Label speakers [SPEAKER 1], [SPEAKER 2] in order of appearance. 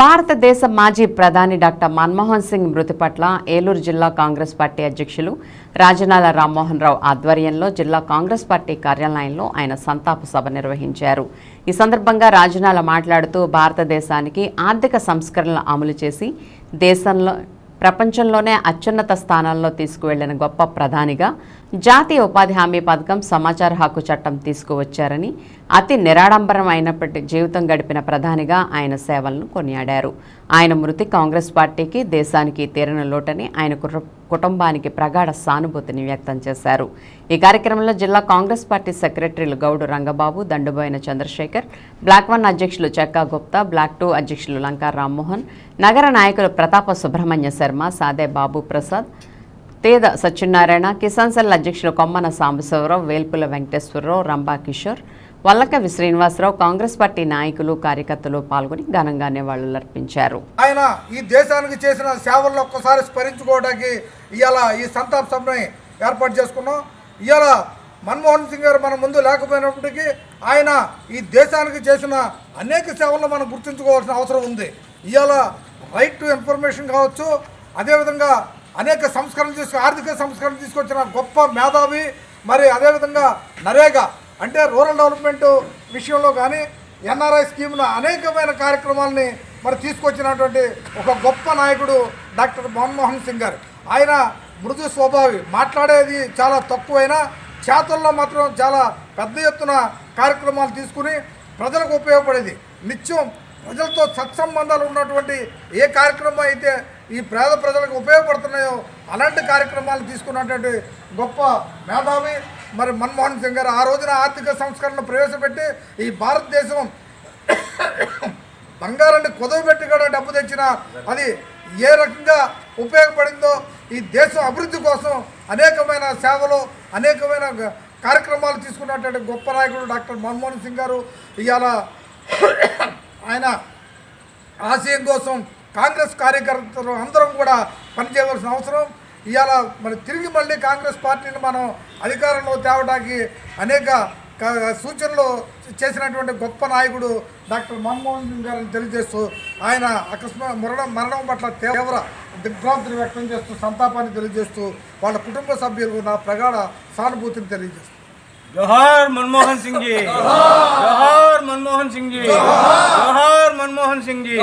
[SPEAKER 1] భారతదేశ మాజీ ప్రధాని డాక్టర్ మన్మోహన్ సింగ్ మృతి పట్ల ఏలూరు జిల్లా కాంగ్రెస్ పార్టీ అధ్యక్షులు రాజనాల రామ్మోహన్ రావు ఆధ్వర్యంలో జిల్లా కాంగ్రెస్ పార్టీ కార్యాలయంలో ఆయన సంతాప సభ నిర్వహించారు. ఈ సందర్భంగా రాజనాల మాట్లాడుతూ భారతదేశానికి ఆర్థిక సంస్కరణలు అమలు చేసి దేశంలో ప్రపంచంలోనే అత్యున్నత స్థానాల్లో తీసుకువెళ్లిన గొప్ప ప్రధానిగా జాతీయ ఉపాధి హామీ పథకం, సమాచార హక్కు చట్టం తీసుకువచ్చారని, అతి నిరాడంబరం అయినప్పటి జీవితం గడిపిన ప్రధానిగా ఆయన సేవలను కొనియాడారు. ఆయన మృతి కాంగ్రెస్ పార్టీకి, దేశానికి తీరని లోటని ఆయన కుటుంబానికి ప్రగాఢ సానుభూతిని వ్యక్తం చేశారు. ఈ కార్యక్రమంలో జిల్లా కాంగ్రెస్ పార్టీ సెక్రటరీలు గౌడు రంగబాబు, దండుబోయిన చంద్రశేఖర్, బ్లాక్ 1 అధ్యక్షులు చెక్కా గుప్తా, బ్లాక్ 2 అధ్యక్షులు లంకా రామ్మోహన్, నగర నాయకులు ప్రతాప సుబ్రహ్మణ్య శర్మ, సాదే బాబు ప్రసాద్, తేద సత్యనారాయణ, కిసాన్ సెల్ అధ్యక్షులు కొమ్మన సాంబశివరావు, వేల్పుల వెంకటేశ్వరరావు, రంభా కిషోర్, వల్లకవి శ్రీనివాసరావు, కాంగ్రెస్ పార్టీ నాయకులు, కార్యకర్తలు పాల్గొని ఘనంగా నివాళులర్పించారు.
[SPEAKER 2] ఆయన ఈ దేశానికి చేసిన సేవలను ఒక్కసారి స్మరించుకోవడానికి ఇవాళ ఈ సంతాప సభని ఏర్పాటు చేసుకున్నాం. ఇవాళ మన్మోహన్ సింగ్ గారు మన ముందు లేకపోయినప్పటికీ ఆయన ఈ దేశానికి చేసిన అనేక సేవలను మనం గుర్తుంచుకోవాల్సిన అవసరం ఉంది. ఇవాళ రైట్ టు ఇన్ఫర్మేషన్ కావచ్చు, అదేవిధంగా అనేక సంస్కరణలు ఆర్థిక సంస్కరణ తీసుకొచ్చిన గొప్ప మేధావి. మరి అదేవిధంగా నరేగా అంటే రూరల్ డెవలప్మెంట్ విషయంలో కానీ ఎన్ఆర్ఐ స్కీమ్ను అనేకమైన కార్యక్రమాలని మరి తీసుకొచ్చినటువంటి ఒక గొప్ప నాయకుడు డాక్టర్ మన్మోహన్ సింగ్ గారు. ఆయన మృదు స్వభావి, మాట్లాడేది చాలా తక్కువైనా చేతుల్లో మాత్రం చాలా పెద్ద ఎత్తున కార్యక్రమాలు తీసుకుని ప్రజలకు ఉపయోగపడేది. నిత్యం ప్రజలతో సత్సంబంధాలు ఉన్నటువంటి ఏ కార్యక్రమం అయితే ఈ పేద ప్రజలకు ఉపయోగపడుతున్నాయో అలాంటి కార్యక్రమాలు తీసుకున్నటువంటి గొప్ప మేధావి మరి మన్మోహన్ సింగ్ గారు. ఆ రోజున ఆర్థిక సంస్కరణను ప్రవేశపెట్టి ఈ భారతదేశం బంగారాన్ని కుదవబెట్టి కూడా డబ్బు తెచ్చిన అది ఏ రకంగా ఉపయోగపడిందో, ఈ దేశం అభివృద్ధి కోసం అనేకమైన సేవలు, అనేకమైన కార్యక్రమాలు తీసుకున్నటువంటి గొప్ప నాయకుడు డాక్టర్ మన్మోహన్ సింగ్ గారు. ఇవాళ ఆయన ఆశయం కోసం కాంగ్రెస్ కార్యకర్తలు అందరం కూడా పనిచేయవలసిన అవసరం. ఇవాళ మరి తిరిగి మళ్ళీ కాంగ్రెస్ పార్టీని మనం అధికారంలో తేవడానికి అనేక సూచనలు చేసినటువంటి గొప్ప నాయకుడు డాక్టర్ మన్మోహన్ సింగ్ గారిని తెలియజేస్తూ ఆయన అకస్మాత్ మరణం పట్ల తీవ్ర దిగ్భ్రాంతిని వ్యక్తం చేస్తూ సంతాపాన్ని తెలియజేస్తూ వాళ్ళ కుటుంబ సభ్యులకు నా ప్రగాఢ సానుభూతిని తెలియజేస్తూ
[SPEAKER 3] जोहार मनमोहन सिंह जी, जोहार मनमोहन सिंह जी, जोहार मनमोहन सिंह जी।